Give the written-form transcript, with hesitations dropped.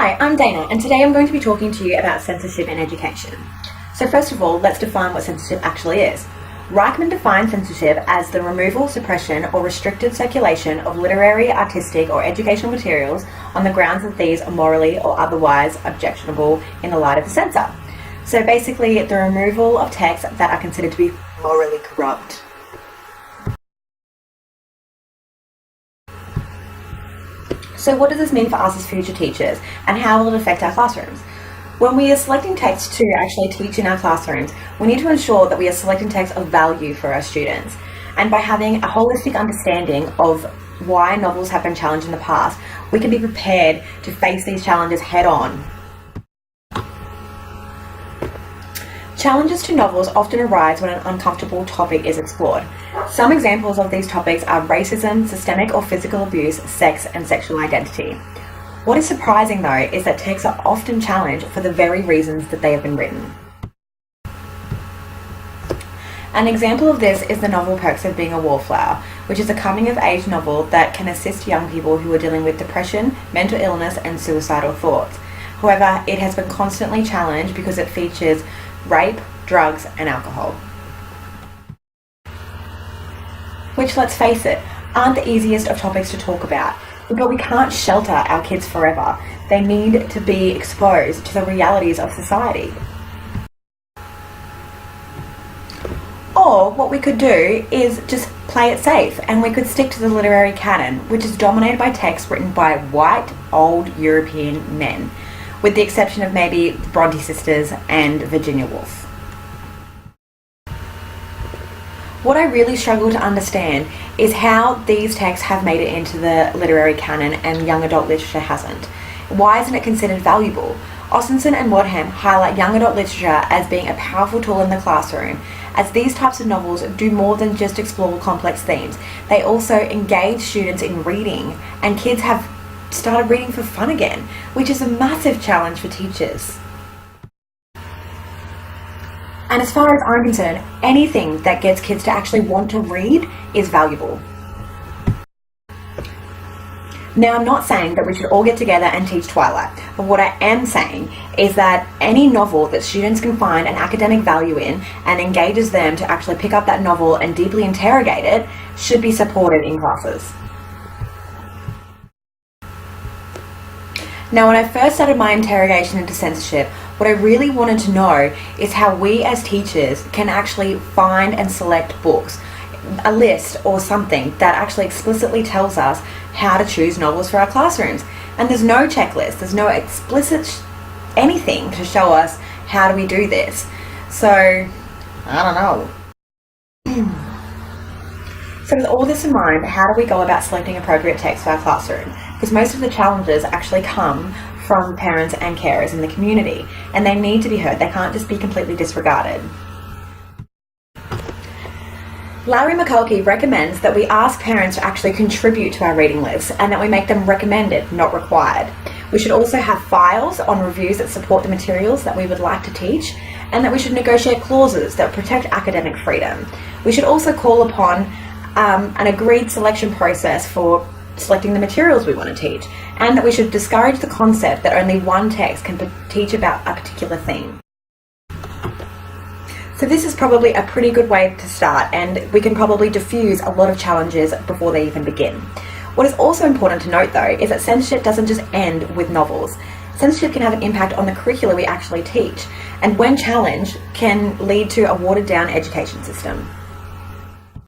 Hi, I'm Dana, and today I'm going to be talking to you about censorship in education. So first of all, let's define what censorship actually is. Reichman defines censorship as the removal, suppression, or restricted circulation of literary, artistic, or educational materials on the grounds that these are morally or otherwise objectionable in the light of the censor. So basically, the removal of texts that are considered to be morally corrupt. So what does this mean for us as future teachers, and how will it affect our classrooms? When we are selecting texts to actually teach in our classrooms, we need to ensure that we are selecting texts of value for our students. And by having a holistic understanding of why novels have been challenged in the past, we can be prepared to face these challenges head on. Challenges to novels often arise when an uncomfortable topic is explored. Some examples of these topics are racism, systemic or physical abuse, sex, and sexual identity. What is surprising though is that texts are often challenged for the very reasons that they have been written. An example of this is the novel Perks of Being a Wallflower, which is a coming-of-age novel that can assist young people who are dealing with depression, mental illness, and suicidal thoughts. However, it has been constantly challenged because it features rape, drugs, and alcohol. Which, let's face it, aren't the easiest of topics to talk about. But we can't shelter our kids forever. They need to be exposed to the realities of society. Or what we could do is just play it safe, and we could stick to the literary canon, which is dominated by texts written by white, old European men, with the exception of maybe the Bronte sisters and Virginia Woolf. What I really struggle to understand is how these texts have made it into the literary canon and young adult literature hasn't. Why isn't it considered valuable? Ostenson and Wadham highlight young adult literature as being a powerful tool in the classroom, as these types of novels do more than just explore complex themes. They also engage students in reading, and kids have started reading for fun again, which is a massive challenge for teachers. And as far as I'm concerned, anything that gets kids to actually want to read is valuable. Now, I'm not saying that we should all get together and teach Twilight, but what I am saying is that any novel that students can find an academic value in and engages them to actually pick up that novel and deeply interrogate it should be supported in classes. Now, when I first started my interrogation into censorship, what I really wanted to know is how we as teachers can actually find and select books, a list or something that actually explicitly tells us how to choose novels for our classrooms. And there's no checklist, there's no explicit anything to show us how do we do this. So, I don't know. So with all this in mind, how do we go about selecting appropriate texts for our classroom? Because most of the challenges actually come from parents and carers in the community, and they need to be heard. They can't just be completely disregarded. Larry McCulkey recommends that we ask parents to actually contribute to our reading lists and that we make them recommended, not required. We should also have files on reviews that support the materials that we would like to teach, and that we should negotiate clauses that protect academic freedom. We should also call upon an agreed selection process for selecting the materials we want to teach, and that we should discourage the concept that only one text can teach about a particular theme. So this is probably a pretty good way to start, and we can probably diffuse a lot of challenges before they even begin. What is also important to note though is that censorship doesn't just end with novels. Censorship can have an impact on the curricula we actually teach, and when challenged can lead to a watered down education system.